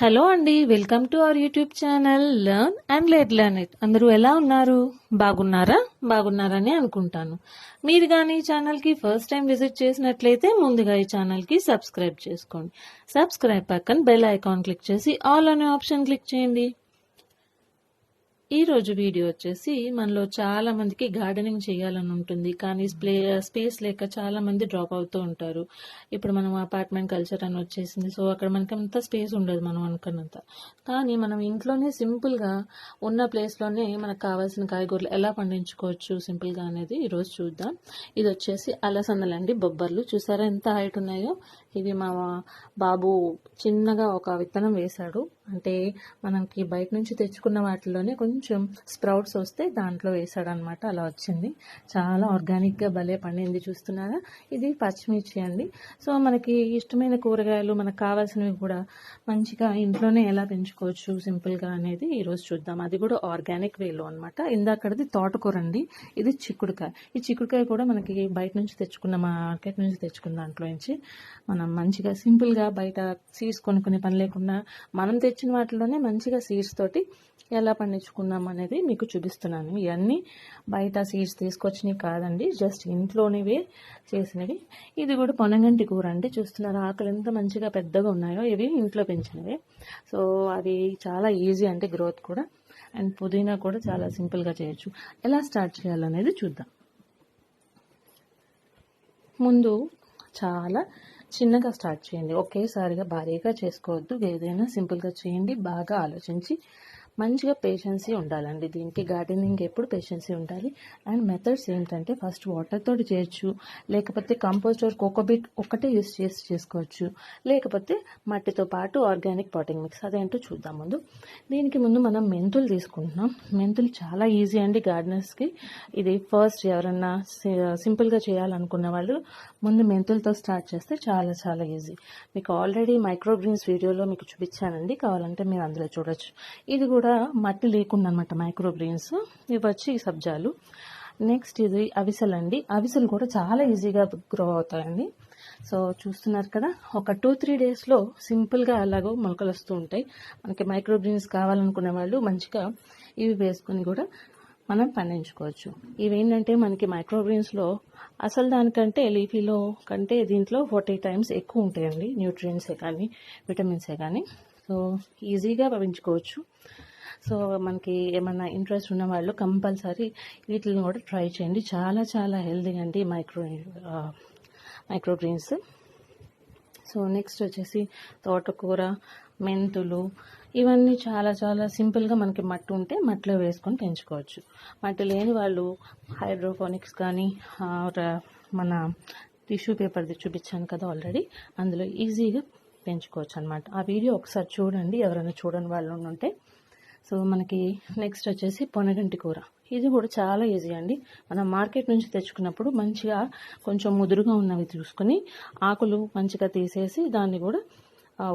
Hello అండి, welcome to our YouTube channel learn and learn it. అందరూ ఎలా ఉన్నారు? బాగున్నారని అనుకుంటాను. మీరు కానీ ఈ ఛానల్కి ఫస్ట్ టైం విజిట్ చేసినట్లయితే ముందుగా ఈ ఛానల్కి సబ్స్క్రైబ్ చేసుకోండి. సబ్స్క్రైబ్ పక్కన బెల్ ఐకాన్ క్లిక్ చేసి ఆల్ అనే ఆప్షన్ క్లిక్ చేయండి. ఈ రోజు వీడియో వచ్చేసి మనలో చాలా మందికి గార్డెనింగ్ చేయాలని ఉంటుంది, కానీ స్పేస్ లేక చాలా మంది డ్రాప్ అవుతూ ఉంటారు. ఇప్పుడు మనం అపార్ట్మెంట్ కల్చర్ అని వచ్చేసింది, సో అక్కడ మనకి అంత స్పేస్ ఉండదు మనం అనుకున్నంత. కానీ మనం ఇంట్లోనే సింపుల్గా ఉన్న ప్లేస్లోనే మనకు కావాల్సిన కాయగూరలు ఎలా పండించుకోవచ్చు సింపుల్గా అనేది ఈరోజు చూద్దాం. ఇది వచ్చేసి అలసందలండి, బొబ్బర్లు. చూసారా ఎంత హైట్ ఉన్నాయో? ఇవి మా బాబు చిన్నగా ఒక విత్తనం వేశాడు, అంటే మనకి బయట నుంచి తెచ్చుకున్న వాటిలోనే కొంచెం స్ప్రౌట్స్ వస్తే దాంట్లో వేసాడు అనమాట. అలా వచ్చింది, చాలా ఆర్గానిక్గా భలే పండింది. చూస్తున్నారా? ఇది పచ్చిమిర్చి అండి. సో మనకి ఇష్టమైన కూరగాయలు మనకు కావాల్సినవి కూడా మంచిగా ఇంట్లోనే ఎలా పెంచుకోవచ్చు సింపుల్గా అనేది ఈరోజు చూద్దాం. అది కూడా ఆర్గానిక్ వేలో అనమాట. ఇందాకది తోటకూర అండి, ఇది చిక్కుడుకాయ. ఈ చిక్కుడుకాయ కూడా మనకి బయట నుంచి తెచ్చుకున్న మార్కెట్ నుంచి తెచ్చుకున్న దాంట్లో నుంచి మనం మంచిగా సింపుల్గా బయట సీడ్స్ కొనుక్కునే పని లేకుండా మనం తెచ్చిన వాటిలోనే మంచిగా సీడ్స్ తోటి ఎలా పండించుకున్నాం అనేది మీకు చూపిస్తున్నాను. ఇవన్నీ బయట సీడ్స్ తీసుకొచ్చినవి కాదండి, జస్ట్ ఇంట్లోనివే చేసినవి. ఇది కూడా పొనగంటి కూర అండి. చూస్తున్నారు ఆకులు ఎంత మంచిగా పెద్దగా ఉన్నాయో? ఇవి ఇంట్లో పెంచినవి. సో అవి చాలా ఈజీ అంటే గ్రోత్ కూడా. అండ్ పుదీనా కూడా చాలా సింపుల్గా చేయొచ్చు. ఎలా స్టార్ట్ చేయాలనేది చూద్దాం. ముందు చాలా చిన్నగా స్టార్ట్ చేయండి, ఒకేసారిగా భారీగా చేసుకోవద్దు. ఏదైనా సింపుల్గా చేయండి, బాగా ఆలోచించి. మంచిగా పేషెన్సీ ఉండాలండి దీనికి. గార్డెనింగ్ ఎప్పుడు పేషెన్సీ ఉండాలి. అండ్ మెథడ్స్ ఏంటంటే, ఫస్ట్ వాటర్ తోటి చేయొచ్చు, లేకపోతే కంపోస్ట్ ఆర్ కోకోబిట్ ఒక్కటే యూస్ చేసి చేసుకోవచ్చు, లేకపోతే మట్టితో పాటు ఆర్గానిక్ పాటింగ్ మిక్స్. అదేంటో చూద్దాం. దీనికి ముందు మనం మెంతులు తీసుకుంటున్నాం. మెంతులు చాలా ఈజీ అండి గార్డెనర్స్కి. ఇది ఫస్ట్ ఎవరన్నా సింపుల్గా చేయాలనుకున్న వాళ్ళు ముందు మెంతులతో స్టార్ట్ చేస్తే చాలా చాలా ఈజీ. మీకు ఆల్రెడీ మైక్రోగ్రీన్స్ వీడియోలో మీకు చూపించానండి, కావాలంటే మీరు అందులో చూడొచ్చు. ఇది కూడా మట్టి లేకుండా అనమాట మైక్రోగ్రీన్స్. ఇవి వచ్చి సబ్జాలు. నెక్స్ట్ ఇది అవిసెలు అండి. అవిసెలు కూడా చాలా ఈజీగా గ్రో అవుతాయండి. సో చూస్తున్నారు కదా, ఒక 2-3 డేస్లో సింపుల్గా అలాగో మొలకలు వస్తూ ఉంటాయి. మనకి మైక్రోగ్రీన్స్ కావాలనుకునే వాళ్ళు మంచిగా ఇవి వేసుకొని కూడా మనం పండించుకోవచ్చు. ఇవేంటంటే మనకి మైక్రోగ్రీన్స్లో అసలు దానికంటే లీఫీలో కంటే దీంట్లో 40 టైమ్స్ ఎక్కువ ఉంటాయండి న్యూట్రియంట్సే కానీ విటమిన్సే కానీ. సో ఈజీగా పెంచుకోవచ్చు. సో మనకి ఏమన్నా ఇంట్రెస్ట్ ఉన్న వాళ్ళు కంపల్సరీ వీటిని కూడా ట్రై చేయండి. చాలా చాలా హెల్తీ అండి మైక్రోగ్రీన్స్. సో నెక్స్ట్ వచ్చేసి తోటకూర, మెంతులు, ఇవన్నీ చాలా చాలా సింపుల్గా మనకి మట్టి ఉంటే మట్టిలో వేసుకొని పెంచుకోవచ్చు. మట్టి లేని వాళ్ళు హైడ్రోపోనిక్స్ కానీ మన టిష్యూ పేపర్ది చూపించాను కదా ఆల్రెడీ, అందులో ఈజీగా పెంచుకోవచ్చు అనమాట. ఆ వీడియో ఒకసారి చూడండి ఎవరైనా చూడని వాళ్ళు ఉంటే. సో మనకి నెక్స్ట్ వచ్చేసి పొనగంటి కూర. ఇది కూడా చాలా ఈజీ అండి. మనం మార్కెట్ నుంచి తెచ్చుకున్నప్పుడు మంచిగా కొంచెం ముదురుగా ఉన్నవి చూసుకొని ఆకులు మంచిగా తీసేసి దాన్ని కూడా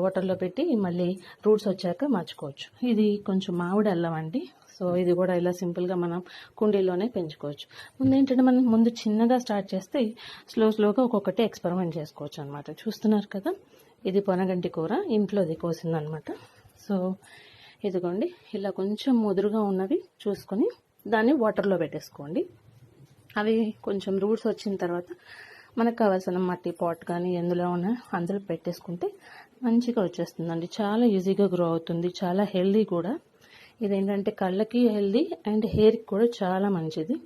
వాటర్లో పెట్టి మళ్ళీ రూట్స్ వచ్చాక మార్చుకోవచ్చు. ఇది కొంచెం మామిడి అల్లం అండి. సో ఇది కూడా ఇలా సింపుల్గా మనం కుండీలోనే పెంచుకోవచ్చు. ఏంటంటే మనం ముందు చిన్నగా స్టార్ట్ చేస్తే స్లోగా ఒక్కొక్కటి ఎక్స్పెరిమెంట్ చేసుకోవచ్చు అనమాట. చూస్తున్నారు కదా, ఇది పొనగంటి కూర, ఇంట్లోది కోసిందనమాట. సో ఇదిగోండి, ఇలా కొంచెం ముదురుగా ఉన్నవి చూసుకొని దాన్ని వాటర్లో పెట్టేసుకోండి. అవి కొంచెం రూట్స్ వచ్చిన తర్వాత మనకు కావాల్సిన మట్టి పాట్ కానీ ఎందులో ఉన్న అందులో పెట్టేసుకుంటే మంచిగా వచ్చేస్తుందండి. చాలా ఈజీగా గ్రో అవుతుంది, చాలా హెల్దీ కూడా. ఇదేంటంటే కళ్ళకి హెల్దీ అండ్ హెయిర్కి కూడా చాలా మంచిది.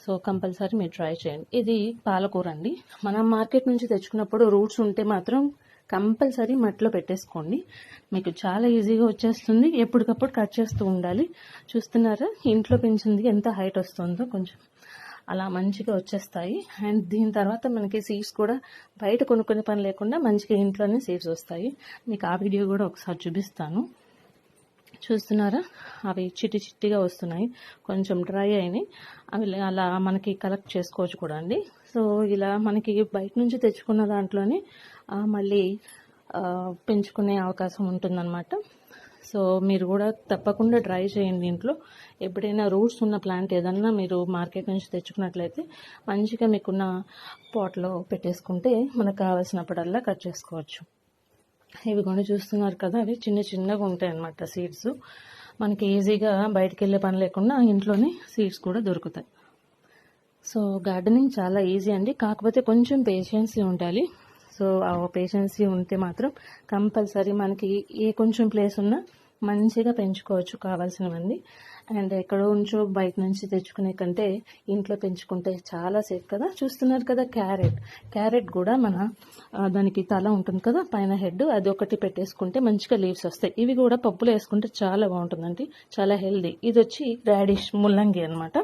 సో కంపల్సరీ మీరు ట్రై చేయండి. ఇది పాలకూర అండి. మనం మార్కెట్ నుంచి తెచ్చుకున్నప్పుడు రూట్స్ ఉంటే మాత్రం కంపల్సరీ మట్టిలో పెట్టేసుకోండి, మీకు చాలా ఈజీగా వచ్చేస్తుంది. ఎప్పటికప్పుడు కట్ చేస్తూ ఉండాలి. చూస్తున్నారా ఇంట్లో పెంచింది ఎంత హైట్ వస్తుందో, కొంచెం అలా మంచిగా వచ్చేస్తాయి. అండ్ దీని తర్వాత మనకి సీడ్స్ కూడా బయట కొనుక్కునే పని లేకుండా మంచిగా ఇంట్లోనే సీడ్స్ వస్తాయి. మీకు ఆ వీడియో కూడా ఒకసారి చూపిస్తాను. చూస్తున్నారా, అవి చిట్టిగా వస్తున్నాయి, కొంచెం డ్రై అయినాయి. అవి అలా మనకి కలెక్ట్ చేసుకోవచ్చు కూడా అండి. సో ఇలా మనకి బయట నుంచి తెచ్చుకున్న దాంట్లోనే మళ్ళీ పెంచుకునే అవకాశం ఉంటుందన్నమాట. సో మీరు కూడా తప్పకుండా ట్రై చేయండి ఇంట్లో. ఎప్పుడైనా రూట్స్ ఉన్న ప్లాంట్ ఏదన్నా మీరు మార్కెట్ నుంచి తెచ్చుకున్నట్లయితే మంచిగా మీకున్న పాట్లో పెట్టేసుకుంటే మనకు కావాల్సినప్పుడల్లా కట్ చేసుకోవచ్చు. ఇవి కూడా చూస్తున్నారు కదా, అవి చిన్న చిన్నగా ఉంటాయి అన్నమాట సీడ్స్. మనకి ఈజీగా బయటికి వెళ్ళే పని లేకుండా ఇంట్లోనే సీడ్స్ కూడా దొరుకుతాయి. సో గార్డెనింగ్ చాలా ఈజీ అండి, కాకపోతే కొంచెం పేషెన్సీ ఉండాలి. సో ఆ పేషెన్సీ ఉంటే మాత్రం కంపల్సరీ మనకి ఏ కొంచెం ప్లేస్ ఉన్నా మంచిగా పెంచుకోవచ్చు కావాల్సినవన్నీ. అండ్ ఎక్కడో ఉంచో బయట నుంచి తెచ్చుకునే కంటే ఇంట్లో పెంచుకుంటే చాలా సేఫ్ కదా. చూస్తున్నారు కదా క్యారెట్ కూడా మన దానికి తల ఉంటుంది కదా, పైన హెడ్, అది ఒకటి పెట్టేసుకుంటే మంచిగా లీవ్స్ వస్తాయి. ఇవి కూడా పప్పులో వేసుకుంటే చాలా బాగుంటుందండి, చాలా హెల్దీ. ఇది వచ్చి రాడిష్ ముల్లంగి అనమాట,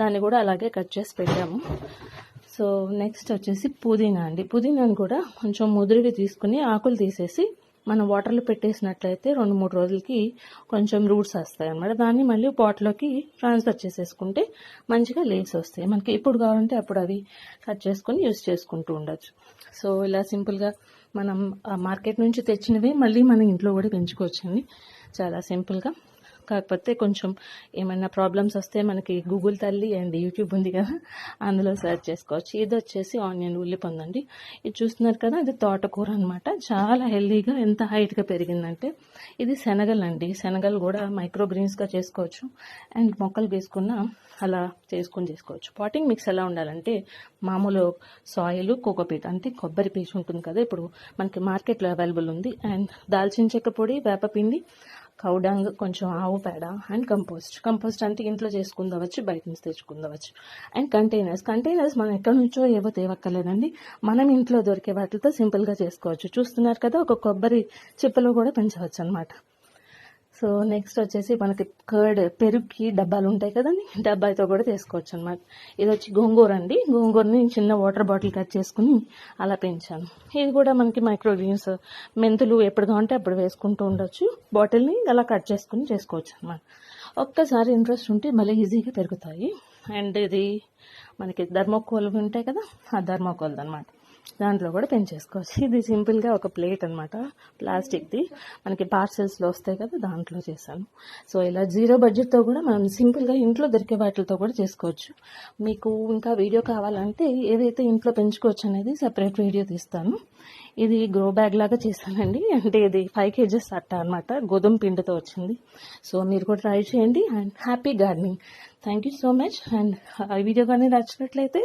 దాన్ని కూడా అలాగే కట్ చేసి పెట్టాము. సో నెక్స్ట్ వచ్చేసి పుదీనా అండి. పుదీనాను కూడా కొంచెం ముదిరివి తీసుకుని ఆకులు తీసేసి మనం వాటర్లో పెట్టేసినట్లయితే 2-3 రోజులకి కొంచెం రూట్స్ వస్తాయి అన్నమాట. దాన్ని మళ్ళీ పాట్లోకి ట్రాన్స్ఫర్ చేసేసుకుంటే మంచిగా లీవ్స్ వస్తాయి. మనకి ఎప్పుడు కావాలంటే అప్పుడు అవి కట్ చేసుకొని యూస్ చేసుకుంటూ ఉండొచ్చు. సో ఇలా సింపుల్గా మనం మార్కెట్ నుంచి తెచ్చినవి మళ్ళీ మన ఇంట్లో కూడా పెంచుకోవచ్చండి, చాలా సింపుల్గా. కాకపోతే కొంచెం ఏమైనా ప్రాబ్లమ్స్ వస్తే మనకి గూగుల్ తల్లి అండ్ యూట్యూబ్ ఉంది కదా, అందులో సెర్చ్ చేసుకోవచ్చు. ఇది వచ్చేసి ఆనియన్ ఉల్లిపొందండి. ఇది చూస్తున్నారు కదా, ఇది తోటకూర అనమాట. చాలా హెల్దీగా ఎంత హైట్గా పెరిగిందంటే, ఇది శనగలు అండి. శనగలు కూడా మైక్రో గ్రీన్స్గా చేసుకోవచ్చు, అండ్ మొక్కలు వేసుకున్న అలా చేసుకోవచ్చు. పాటింగ్ మిక్స్ ఎలా ఉండాలంటే మామూలు సాయిల్, కోకోపీట్ అంటే కొబ్బరి పీచు ఉంటుంది కదా, ఇప్పుడు మనకి మార్కెట్లో అవైలబుల్ ఉంది. అండ్ దాల్చిన చెక్క పొడి, వేపపిండి, కౌడంగ్, కొంచెం ఆవు పేడ అండ్ కంపోస్ట్ అంటే ఇంట్లో చేసుకుందవచ్చు, బయట నుంచి తెచ్చుకుందవచ్చు. అండ్ కంటైనర్స్ మనం ఎక్కడి నుంచో ఏవో తేవక్కర్లేదండి, మనం ఇంట్లో దొరికే వాటితో సింపుల్గా చేసుకోవచ్చు. చూస్తున్నారు కదా, ఒక కొబ్బరి చిప్పలో కూడా పెంచవచ్చు అనమాట. సో నెక్స్ట్ వచ్చేసి మనకి పెరుగుకి డబ్బాలు ఉంటాయి కదండి, డబ్బాతో కూడా చేసుకోవచ్చు అనమాట. ఇది వచ్చి గోంగూర అండి. గోంగూరని చిన్న వాటర్ బాటిల్ కట్ చేసుకుని అలా పెంచాను. ఇది కూడా మనకి మైక్రో గ్రీన్స్, మెంతులు ఎప్పుడు కావాలంటే అప్పుడు వేసుకుంటూ ఉండొచ్చు. బాటిల్ని అలా కట్ చేసుకుని చేసుకోవచ్చు అనమాట. ఒక్కసారి ఇంట్రెస్ట్ ఉంటే మళ్ళీ ఈజీగా పెరుగుతాయి. అండ్ ఇది మనకి థర్మోకోల్ ఉంటాయి కదా, ఆ థర్మోకోల్ అనమాట, దాంట్లో కూడా పెంచేసుకోవచ్చు. ఇది సింపుల్గా ఒక ప్లేట్ అనమాట, ప్లాస్టిక్ది, మనకి పార్సెల్స్లో వస్తాయి కదా, దాంట్లో చేశాను. సో ఇలా 0 బడ్జెట్తో కూడా మనం సింపుల్గా ఇంట్లో దొరికే వాటితో కూడా చేసుకోవచ్చు. మీకు ఇంకా వీడియో కావాలంటే ఏదైతే ఇంట్లో పెంచుకోవచ్చు అనేది సపరేట్ వీడియో తీస్తాను. ఇది గ్రో బ్యాగ్ లాగా చేశానండి, అంటే ఇది 5 kgs అట్ట అనమాట, గోధుమ పిండితో వచ్చింది. సో మీరు కూడా ట్రై చేయండి. And happy gardening. Thank you so much. And ఈ వీడియో కానీ నచ్చినట్లయితే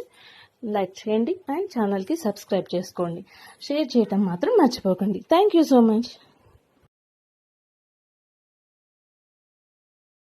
లైక్ చేయండి అండ్ ఛానల్కి సబ్స్క్రైబ్ చేసుకోండి. షేర్ చేయటం మాత్రం మర్చిపోకండి. Thank you so much.